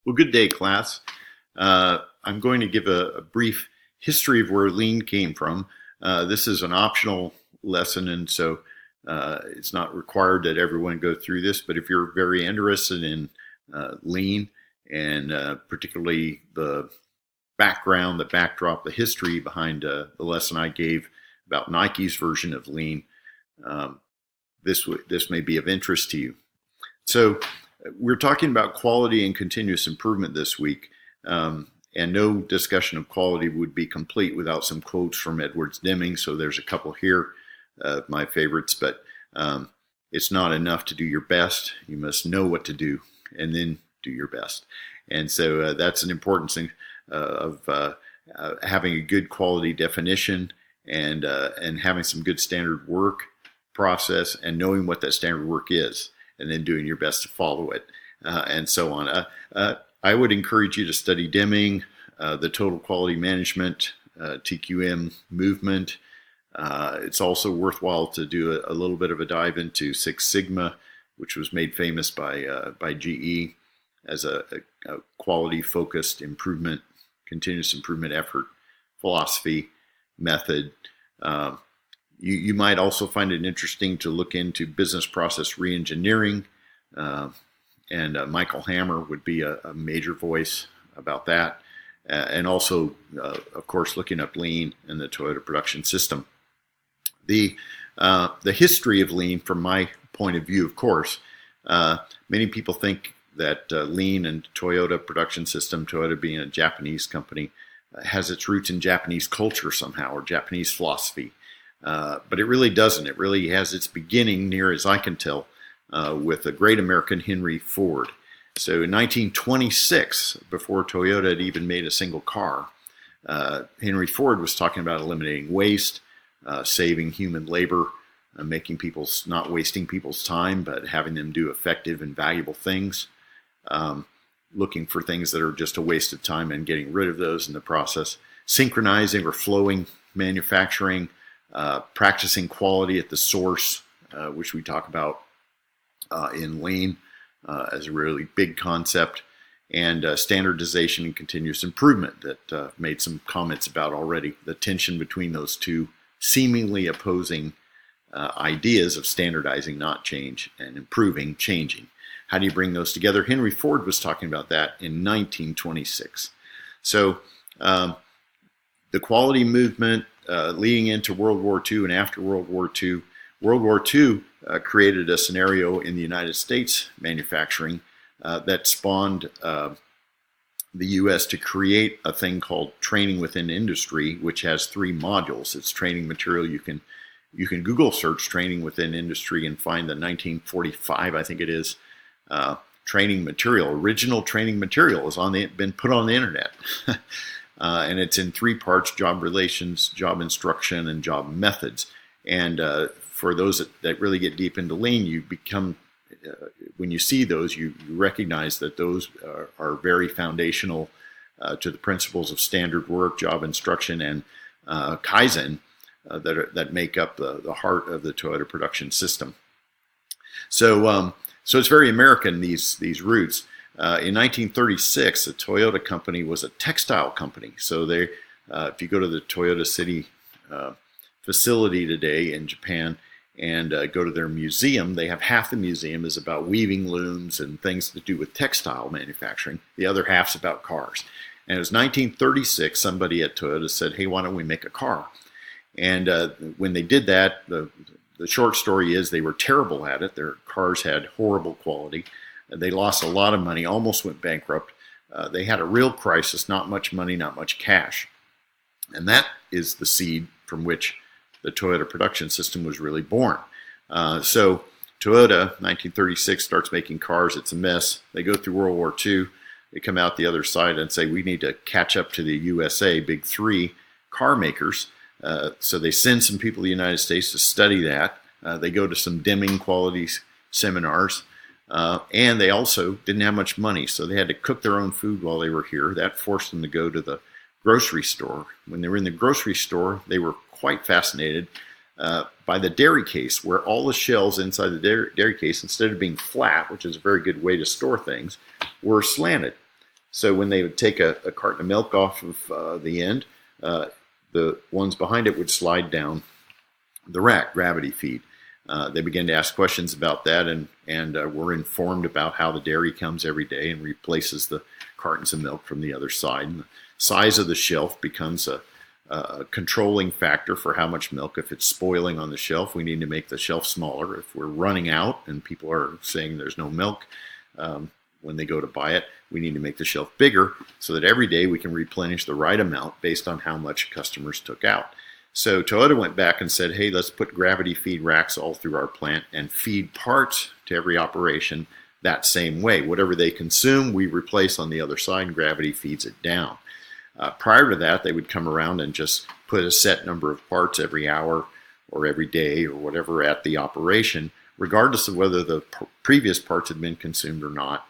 Well, good day, class. I'm going to give a brief history of where lean came from. This is an optional lesson, and so it's not required that everyone go through this. But if you're very interested in lean and particularly the background, the backdrop, the history behind the lesson I gave about Nike's version of lean, um, this may be of interest to you. So we're talking about quality and continuous improvement this week. And no discussion of quality would be complete without some quotes from Edwards Deming. So there's a couple here, my favorites, but it's not enough to do your best. You must know what to do and then do your best. And so that's an important thing of having a good quality definition and having some good standard work process and knowing what that standard work is and then doing your best to follow it, and so on. I would encourage you to study Deming, the Total Quality Management, TQM movement. It's also worthwhile to do a little bit of a dive into Six Sigma, which was made famous by GE as a quality-focused improvement, continuous improvement effort, philosophy, method. You might also find it interesting to look into business process reengineering, and Michael Hammer would be a major voice about that, and also, of course, looking up lean and the Toyota production system. The history of lean, from my point of view, of course, many people think that lean and Toyota production system, Toyota being a Japanese company, has its roots in Japanese culture somehow or Japanese philosophy. But it really doesn't. It really has its beginning, near as I can tell, with the great American Henry Ford. So in 1926, before Toyota had even made a single car, Henry Ford was talking about eliminating waste, saving human labor, not wasting people's time, but having them do effective and valuable things, looking for things that are just a waste of time and getting rid of those in the process, synchronizing or flowing manufacturing, practicing quality at the source, which we talk about in lean as a really big concept, and standardization and continuous improvement that made some comments about already, the tension between those two seemingly opposing ideas of standardizing, not change, and improving, changing. How do you bring those together? Henry Ford was talking about that in 1926. So the quality movement leading into World War II and after World War II. World War II created a scenario in the United States manufacturing that spawned the U.S. to create a thing called training within industry, which has 3 modules. It's training material. You can Google search training within industry and find the 1945, I think it is, training material. Original training material has been put on the internet. And it's in 3 parts: job relations, job instruction, and job methods. And for those that really get deep into lean, you become, when you see those, you recognize that those are very foundational to the principles of standard work, job instruction, and Kaizen that make up the heart of the Toyota production system. So it's very American, these roots. In 1936, the Toyota company was a textile company. So if you go to the Toyota City facility today in Japan and go to their museum, they have half the museum is about weaving looms and things to do with textile manufacturing. The other half's about cars. And it was 1936, somebody at Toyota said, hey, why don't we make a car? And when they did that, the short story is they were terrible at it. Their cars had horrible quality. They lost a lot of money, almost went bankrupt. They had a real crisis, not much money, not much cash. And that is the seed from which the Toyota production system was really born. So Toyota, 1936, starts making cars. It's a mess. They go through World War II. They come out the other side and say, we need to catch up to the USA, big 3 car makers. So they send some people to the United States to study that. They go to some Deming quality seminars. And they also didn't have much money, so they had to cook their own food while they were here. That forced them to go to the grocery store. When they were in the grocery store, they were quite fascinated by the dairy case, where all the shelves inside the dairy case, instead of being flat, which is a very good way to store things, were slanted. So when they would take a carton of milk off of the end, the ones behind it would slide down the rack, gravity feed. They began to ask questions about that, and were informed about how the dairy comes every day and replaces the cartons of milk from the other side. And the size of the shelf becomes a controlling factor for how much milk. If it's spoiling on the shelf, we need to make the shelf smaller. If we're running out and people are saying there's no milk when they go to buy it, we need to make the shelf bigger so that every day we can replenish the right amount based on how much customers took out. So Toyota went back and said, hey, let's put gravity feed racks all through our plant and feed parts to every operation that same way. Whatever they consume, we replace on the other side, and gravity feeds it down. Prior to that, they would come around and just put a set number of parts every hour or every day or whatever at the operation, regardless of whether the previous parts had been consumed or not.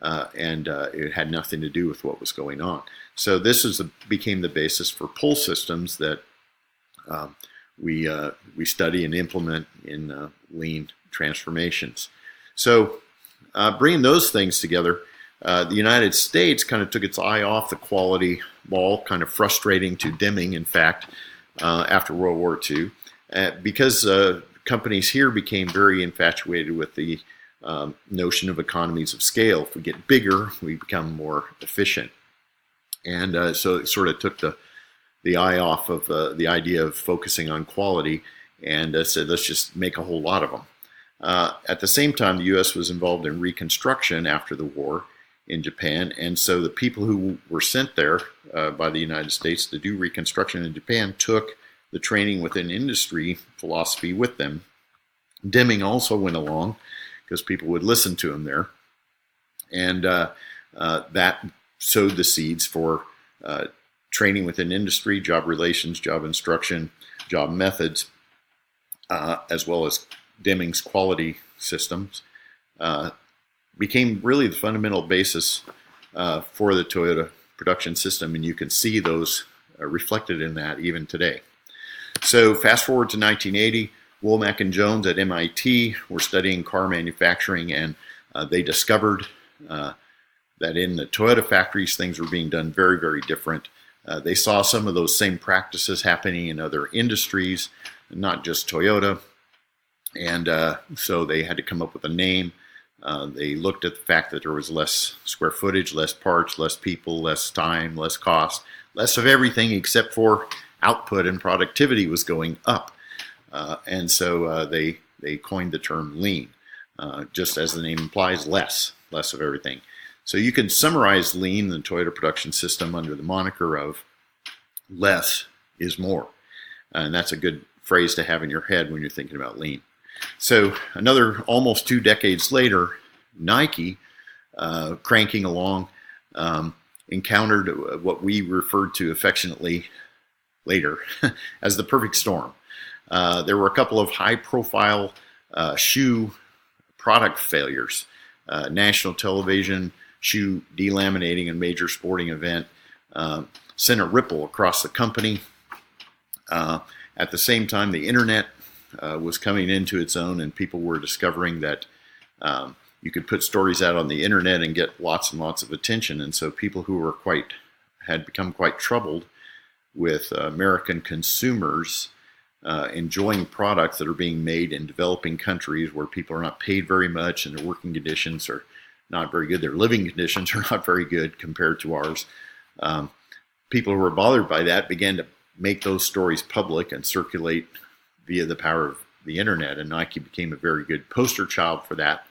And it had nothing to do with what was going on. So this became the basis for pull systems that we study and implement in lean transformations. So bringing those things together, the United States kind of took its eye off the quality ball, kind of frustrating to dimming, in fact, after World War II, because companies here became very infatuated with the notion of economies of scale. If we get bigger, we become more efficient. And so it sort of took the eye off of the idea of focusing on quality and said, let's just make a whole lot of them. At the same time, the U.S. was involved in reconstruction after the war in Japan, and so the people who were sent there by the United States to do reconstruction in Japan took the training within industry philosophy with them. Deming also went along because people would listen to him there, and that sowed the seeds for training within industry, job relations, job instruction, job methods, as well as Deming's quality systems, became really the fundamental basis for the Toyota production system, and you can see those reflected in that even today. So fast forward to 1980, Womack and Jones at MIT were studying car manufacturing, and they discovered that in the Toyota factories, things were being done very, very different. They saw some of those same practices happening in other industries, not just Toyota, and so they had to come up with a name. They looked at the fact that there was less square footage, less parts, less people, less time, less cost, less of everything except for output, and productivity was going up. And so they coined the term lean, just as the name implies, less of everything. So you can summarize lean, the Toyota production system, under the moniker of less is more. And that's a good phrase to have in your head when you're thinking about lean. So another almost 2 decades later, Nike, cranking along, encountered what we referred to affectionately later as the perfect storm. There were a couple of high-profile shoe product failures. National television, shoe delaminating, a major sporting event, sent a ripple across the company. At the same time, the internet was coming into its own, and people were discovering that you could put stories out on the internet and get lots and lots of attention. And so people who were had become quite troubled with American consumers enjoying products that are being made in developing countries where people are not paid very much and their working conditions are not very good. Their living conditions are not very good compared to ours. People who were bothered by that began to make those stories public and circulate via the power of the internet, and Nike became a very good poster child for that.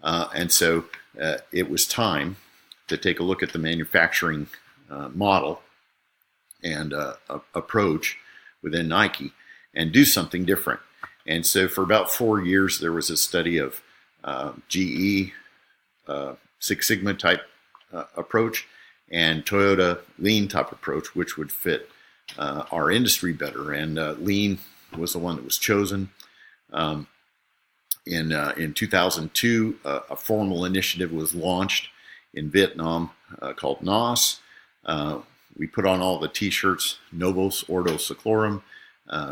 And so it was time to take a look at the manufacturing model and approach within Nike and do something different. And so for about 4 years, there was a study of GE Six Sigma type approach and Toyota lean type approach, which would fit our industry better. And lean was the one that was chosen. In 2002, a formal initiative was launched in Vietnam called NOS. We put on all the t-shirts, Novus Ordo Seclorum,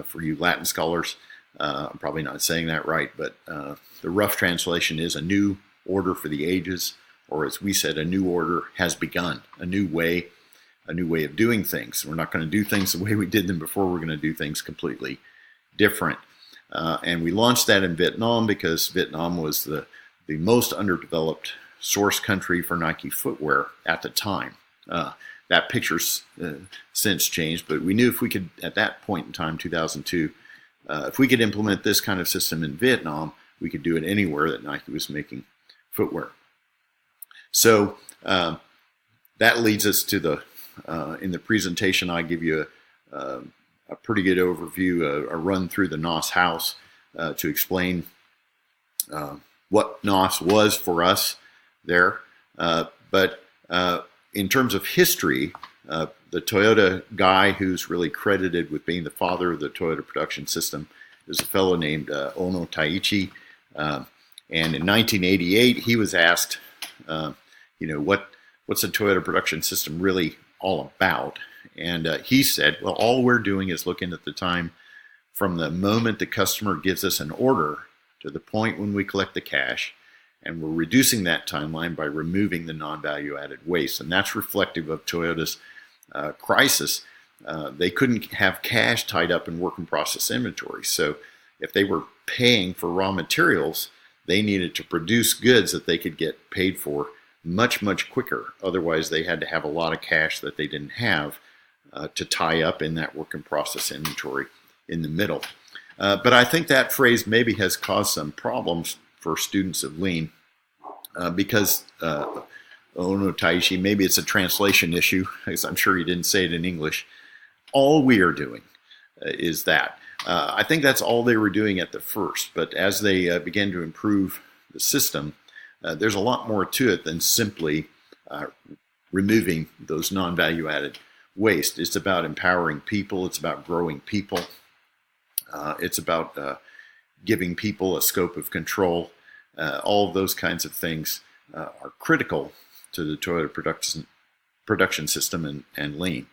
for you Latin scholars. I'm probably not saying that right, but the rough translation is a new order for the ages, or as we said, a new order has begun, a new way of doing things. We're not going to do things the way we did them before. We're going to do things completely different. And we launched that in Vietnam because Vietnam was the most underdeveloped source country for Nike footwear at the time. That picture's since changed, but we knew if we could, at that point in time, 2002, if we could implement this kind of system in Vietnam, we could do it anywhere that Nike was making footwear. So that leads us to the, in the presentation, I give you a pretty good overview, a run through the NOS house to explain what NOS was for us there. But in terms of history, the Toyota guy who's really credited with being the father of the Toyota production system is a fellow named Ono Taiichi. And in 1988, he was asked, what's the Toyota production system really all about? And he said, well, all we're doing is looking at the time from the moment the customer gives us an order to the point when we collect the cash, and we're reducing that timeline by removing the non-value added waste. And that's reflective of Toyota's crisis. They couldn't have cash tied up in work in process inventory. So if they were paying for raw materials, they needed to produce goods that they could get paid for much, much quicker. Otherwise, they had to have a lot of cash that they didn't have to tie up in that work in process inventory in the middle. But I think that phrase maybe has caused some problems for students of Lean because Ono Taiichi, maybe it's a translation issue, because I'm sure he didn't say it in English. All we are doing is that. I think that's all they were doing at the first, but as they began to improve the system, there's a lot more to it than simply removing those non-value added waste. It's about empowering people. It's about growing people. It's about giving people a scope of control. All of those kinds of things are critical to the Toyota production system and Lean.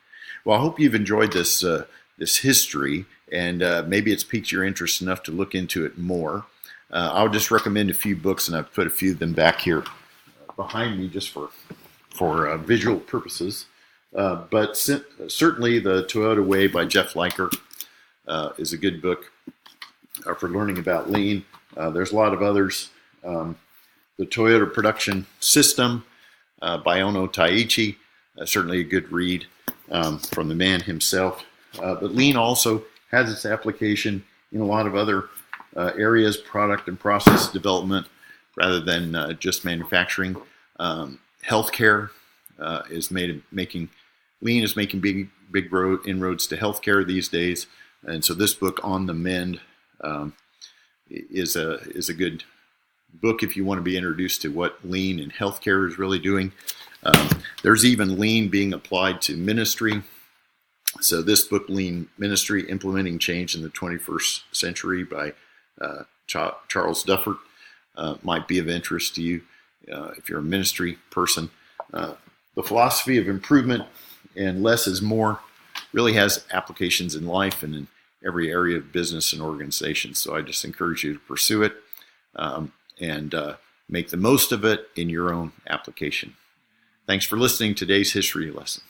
Well, I hope you've enjoyed this history, and maybe it's piqued your interest enough to look into it more. I'll just recommend a few books, and I've put a few of them back here behind me just for visual purposes. But certainly the Toyota Way by Jeff Liker is a good book for learning about Lean. There's a lot of others. The Toyota Production System by Ono Taiichi, certainly a good read from the man himself. But Lean also has its application in a lot of other areas, product and process development, rather than just manufacturing. Healthcare Lean is making big inroads to healthcare these days, and so this book, On the Mend, is a good book if you want to be introduced to what Lean in healthcare is really doing. There's even Lean being applied to ministry. So this book, Lean Ministry, Implementing Change in the 21st Century by Charles Duffert, might be of interest to you if you're a ministry person. The philosophy of improvement and less is more really has applications in life and in every area of business and organization. So I just encourage you to pursue it and make the most of it in your own application. Thanks for listening to today's history lesson.